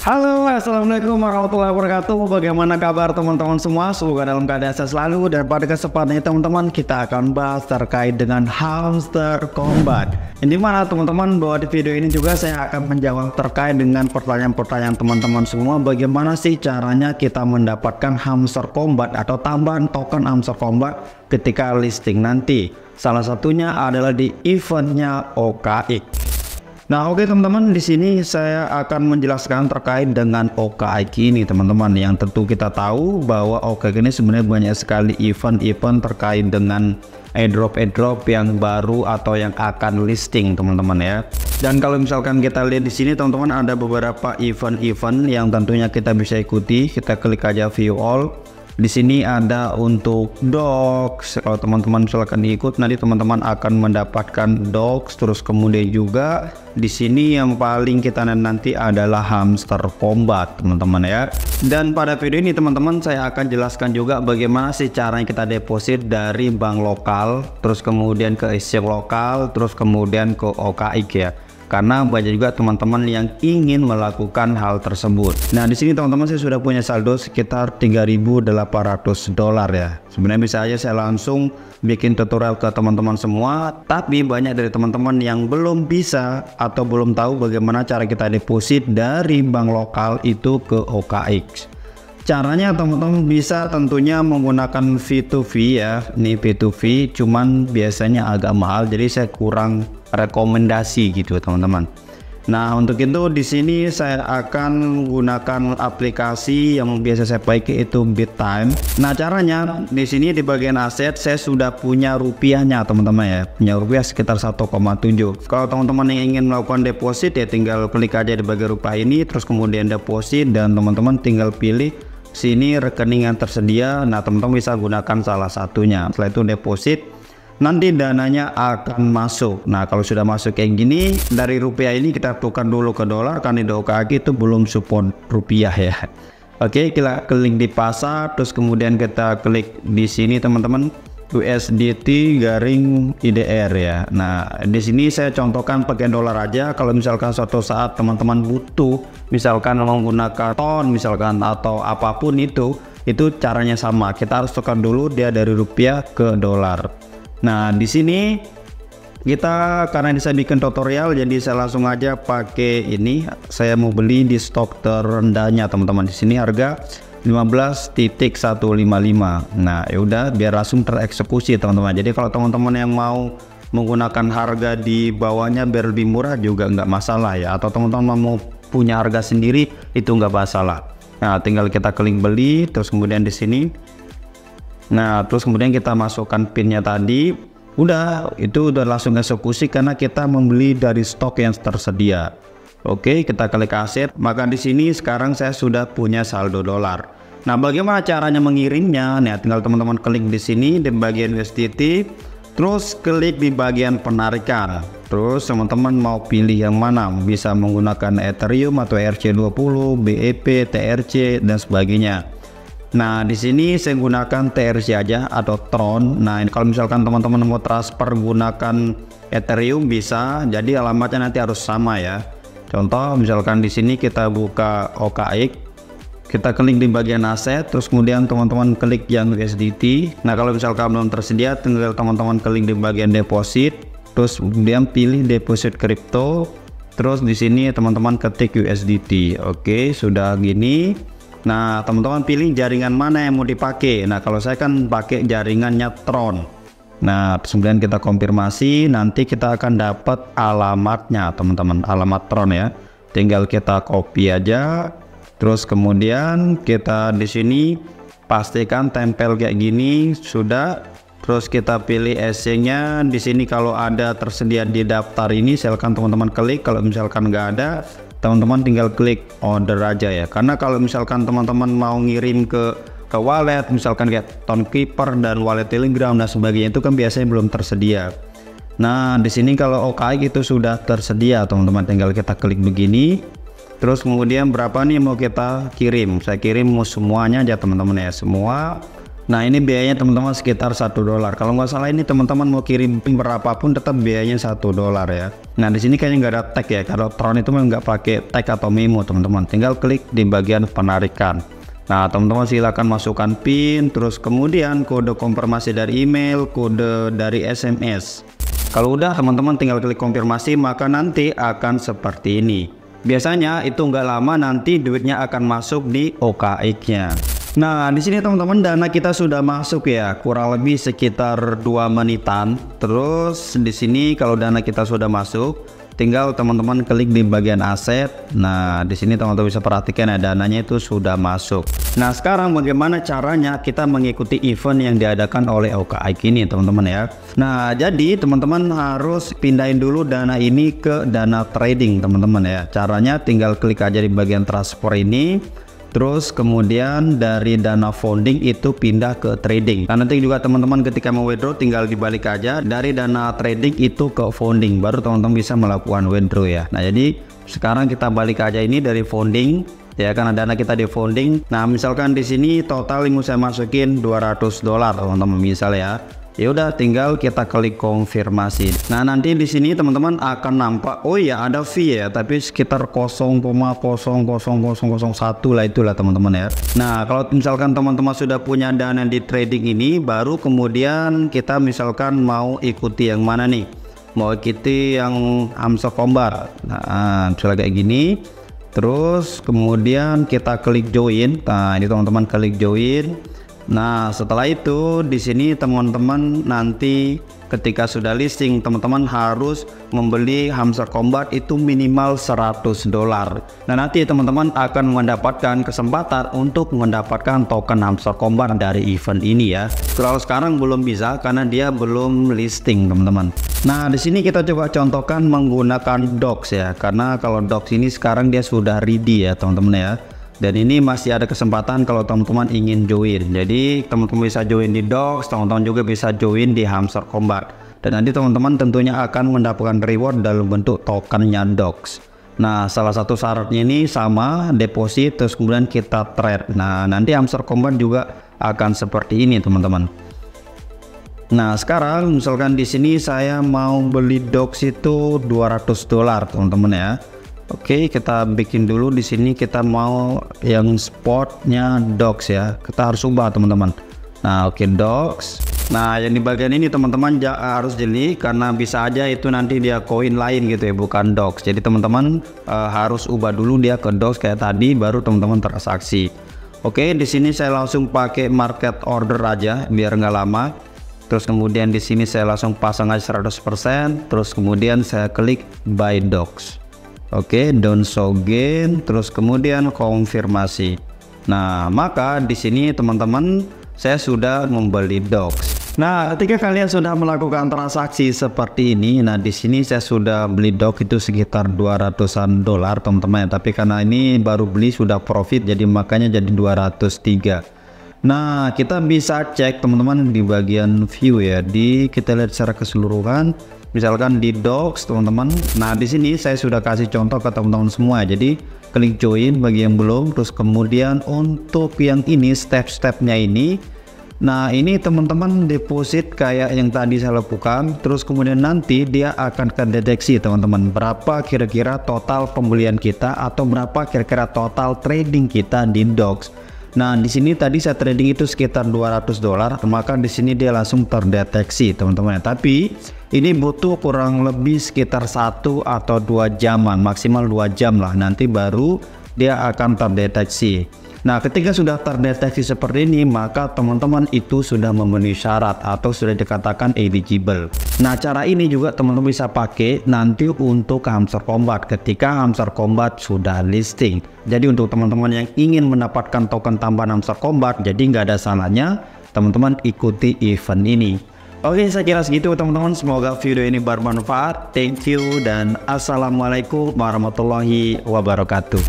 Halo, assalamualaikum warahmatullahi wabarakatuh. Bagaimana kabar teman-teman semua? Semoga dalam keadaan sehat selalu. Dan pada kesempatan ini teman-teman, kita akan bahas terkait dengan hamster combat. Ini mana teman-teman, bahwa di video ini juga saya akan menjawab terkait dengan pertanyaan-pertanyaan teman-teman semua. Bagaimana sih caranya kita mendapatkan hamster combat atau tambahan token hamster combat ketika listing nanti? Salah satunya adalah di eventnya OKX. Nah, oke teman-teman, di sini saya akan menjelaskan terkait dengan OKX ini teman-teman. Yang tentu kita tahu bahwa OKX ini sebenarnya banyak sekali event-event terkait dengan airdrop yang baru atau yang akan listing teman-teman ya. Dan kalau misalkan kita lihat di sini teman-teman, ada beberapa event-event yang tentunya kita bisa ikuti. Kita klik aja view all. Di sini ada untuk dogs. Kalau teman-teman misalkan diikut, nanti teman-teman akan mendapatkan dogs. Terus kemudian juga di sini yang paling kita nanti adalah hamster combat teman-teman ya. Dan pada video ini teman-teman, saya akan jelaskan juga bagaimana sih caranya kita deposit dari bank lokal, terus kemudian ke exchange lokal, terus kemudian ke OKX ya. Karena banyak juga teman-teman yang ingin melakukan hal tersebut. Nah, di sini teman-teman saya sudah punya saldo sekitar $3.800 ya. Sebenarnya bisa aja saya langsung bikin tutorial ke teman-teman semua, tapi banyak dari teman-teman yang belum bisa atau belum tahu bagaimana cara kita deposit dari bank lokal itu ke OKX. Caranya teman-teman bisa tentunya menggunakan V2V ya. Ini V2V cuman biasanya agak mahal, jadi saya kurang rekomendasi gitu teman-teman. Nah, untuk itu di sini saya akan menggunakan aplikasi yang biasa saya pakai, itu BitTime. Nah, caranya di sini di bagian aset saya sudah punya rupiahnya teman-teman ya. Punya rupiah sekitar 1,7. Kalau teman-teman yang ingin melakukan deposit ya tinggal klik aja di bagian rupiah ini, terus kemudian deposit, dan teman-teman tinggal pilih sini rekening yang tersedia. Nah, teman-teman bisa gunakan salah satunya. Setelah itu deposit, nanti dananya akan masuk. Nah, kalau sudah masuk kayak gini, dari rupiah ini kita tukar dulu ke dolar, karena di OKX itu belum support rupiah ya. Oke, kita klik di pasar, terus kemudian kita klik di sini teman-teman, USDT garing IDR ya. Nah, di sini saya contohkan pakai dolar aja. Kalau misalkan suatu saat teman-teman butuh misalkan menggunakan ton misalkan atau apapun itu caranya sama. Kita harus tukar dulu dia dari rupiah ke dolar. Nah, di sini kita karena ini saya bikin tutorial, jadi saya langsung aja pakai ini. Saya mau beli di stok terendahnya teman-teman. Di sini harga 15.155. Nah, yaudah biar langsung tereksekusi teman-teman. Jadi kalau teman-teman yang mau menggunakan harga di bawahnya biar lebih murah juga nggak masalah ya. Atau teman-teman mau punya harga sendiri itu nggak masalah. Nah, tinggal kita klik beli, terus kemudian di sini. Nah, terus kemudian kita masukkan pinnya tadi. Udah, itu udah langsung eksekusi karena kita membeli dari stok yang tersedia. Oke, kita klik aset. Maka di sini sekarang saya sudah punya saldo dolar. Nah, bagaimana caranya mengirimnya? Nah, tinggal teman-teman klik di sini di bagian USDT, terus klik di bagian penarikan. Terus teman-teman mau pilih yang mana? Bisa menggunakan Ethereum atau ERC20, BEP, TRC dan sebagainya. Nah, di sini saya gunakan TRC aja atau Tron. Nah, ini kalau misalkan teman-teman mau transfer gunakan Ethereum bisa, jadi alamatnya nanti harus sama ya. Contoh misalkan di sini kita buka OKX, kita klik di bagian aset, terus kemudian teman-teman klik yang USDT. Nah, kalau misalkan belum tersedia, tinggal teman-teman klik di bagian deposit, terus kemudian pilih deposit kripto, terus di sini teman-teman ketik USDT. Oke, sudah gini. Nah, teman-teman pilih jaringan mana yang mau dipakai. Nah, kalau saya kan pakai jaringannya Tron. Nah, kemudian kita konfirmasi, nanti kita akan dapat alamatnya teman-teman, alamat Tron ya. Tinggal kita copy aja, terus kemudian kita di sini pastikan tempel kayak gini sudah. Terus kita pilih exchange-nya. Di sini kalau ada tersedia di daftar ini, silakan teman-teman klik. Kalau misalkan nggak ada, teman-teman tinggal klik order aja ya. Karena kalau misalkan teman-teman mau ngirim ke wallet misalkan kayak Townkeeper dan wallet Telegram dan sebagainya, itu kan biasanya belum tersedia. Nah, di sini kalau OKX itu sudah tersedia teman-teman, tinggal kita klik begini. Terus kemudian berapa nih mau kita kirim? Saya kirim mau semuanya aja teman-teman ya, semua. Nah ini biayanya teman-teman sekitar $1. Kalau nggak salah ini teman-teman mau kirim berapapun tetap biayanya $1 ya. Nah di sini kayaknya nggak ada tag ya. Kalau Tron itu memang nggak pakai tag atau memo teman-teman. Tinggal klik di bagian penarikan. Nah teman-teman silakan masukkan PIN, terus kemudian kode konfirmasi dari email, kode dari SMS. Kalau udah teman-teman tinggal klik konfirmasi, maka nanti akan seperti ini. Biasanya itu nggak lama nanti duitnya akan masuk di OKX-nya. Nah di sini teman-teman dana kita sudah masuk ya, kurang lebih sekitar 2 menitan. Terus di sini kalau dana kita sudah masuk, tinggal teman-teman klik di bagian aset. Nah di sini teman-teman bisa perhatikan ya, dananya itu sudah masuk. Nah sekarang bagaimana caranya kita mengikuti event yang diadakan oleh OKX ini teman-teman ya. Nah jadi teman-teman harus pindahin dulu dana ini ke dana trading teman-teman ya. Caranya tinggal klik aja di bagian transfer ini. Terus kemudian dari dana founding itu pindah ke trading. Nah nanti juga teman-teman ketika mau withdraw tinggal dibalik aja dari dana trading itu ke founding, baru teman-teman bisa melakukan withdraw ya. Nah jadi sekarang kita balik aja ini dari founding ya, karena dana kita di founding. Nah misalkan di sini total yang saya masukin $200 teman-teman misal ya. Ya udah tinggal kita klik konfirmasi. Nah nanti di sini teman-teman akan nampak, oh ya ada fee ya, tapi sekitar 0,00001 lah itulah teman-teman ya. Nah kalau misalkan teman-teman sudah punya dana di trading ini, baru kemudian kita misalkan mau ikuti yang mana nih, mau ikuti yang Hamster Combat. Nah misalnya kayak gini, terus kemudian kita klik join. Nah ini teman-teman klik join. Nah setelah itu di sini teman-teman nanti ketika sudah listing teman-teman harus membeli Hamster Combat itu minimal $100. Nah nanti teman-teman akan mendapatkan kesempatan untuk mendapatkan token Hamster Combat dari event ini ya. Kalau sekarang belum bisa karena dia belum listing teman-teman. Nah di sini kita coba contohkan menggunakan Dox ya, karena kalau Dox ini sekarang dia sudah ready ya teman-teman ya. Dan ini masih ada kesempatan kalau teman-teman ingin join. Jadi teman-teman bisa join di Dox, teman-teman juga bisa join di Hamster Combat. Dan nanti teman-teman tentunya akan mendapatkan reward dalam bentuk tokennya Dox. Nah salah satu syaratnya ini sama, deposit terus kemudian kita trade. Nah nanti Hamster Combat juga akan seperti ini teman-teman. Nah sekarang misalkan di sini saya mau beli Dox itu $200 teman-teman ya. Oke, kita bikin dulu di sini kita mau yang spotnya Dox ya. Kita harus ubah teman-teman. Nah, oke Dox. Nah, yang di bagian ini teman-teman harus jeli karena bisa aja itu nanti dia koin lain gitu ya, bukan Dox. Jadi teman-teman harus ubah dulu dia ke Dox kayak tadi, baru teman-teman transaksi. Oke, di sini saya langsung pakai market order aja biar nggak lama. Terus kemudian di sini saya langsung pasang aja 100%. Terus kemudian saya klik buy Dox. Oke, don't show gain, terus kemudian konfirmasi. Nah, maka di sini teman-teman saya sudah membeli Dox. Nah, ketika kalian sudah melakukan transaksi seperti ini, nah di sini saya sudah beli Dox itu sekitar $200-an teman-teman. Tapi karena ini baru beli sudah profit, jadi makanya jadi 203. Nah, kita bisa cek teman-teman di bagian view ya. Kita lihat secara keseluruhan. Misalkan di Dox teman-teman. Nah di sini saya sudah kasih contoh ke teman-teman semua. Jadi klik join bagi yang belum. Terus kemudian untuk yang ini step-stepnya ini. Nah ini teman-teman deposit kayak yang tadi saya lakukan. Terus kemudian nanti dia akan terdeteksi teman-teman berapa kira-kira total pembelian kita atau berapa kira-kira total trading kita di Dox. Nah di sini tadi saya trading itu sekitar $200, maka di sini dia langsung terdeteksi teman-teman. Tapi ini butuh kurang lebih sekitar 1 atau 2 jaman, maksimal 2 jam lah, nanti baru dia akan terdeteksi. Nah ketika sudah terdeteksi seperti ini, maka teman-teman itu sudah memenuhi syarat atau sudah dikatakan eligible. Nah cara ini juga teman-teman bisa pakai nanti untuk Hamster Combat ketika Hamster Combat sudah listing. Jadi untuk teman-teman yang ingin mendapatkan token tambahan Hamster Combat, jadi nggak ada salahnya teman-teman ikuti event ini. Oke, saya kira segitu teman-teman. Semoga video ini bermanfaat. Thank you dan assalamualaikum warahmatullahi wabarakatuh.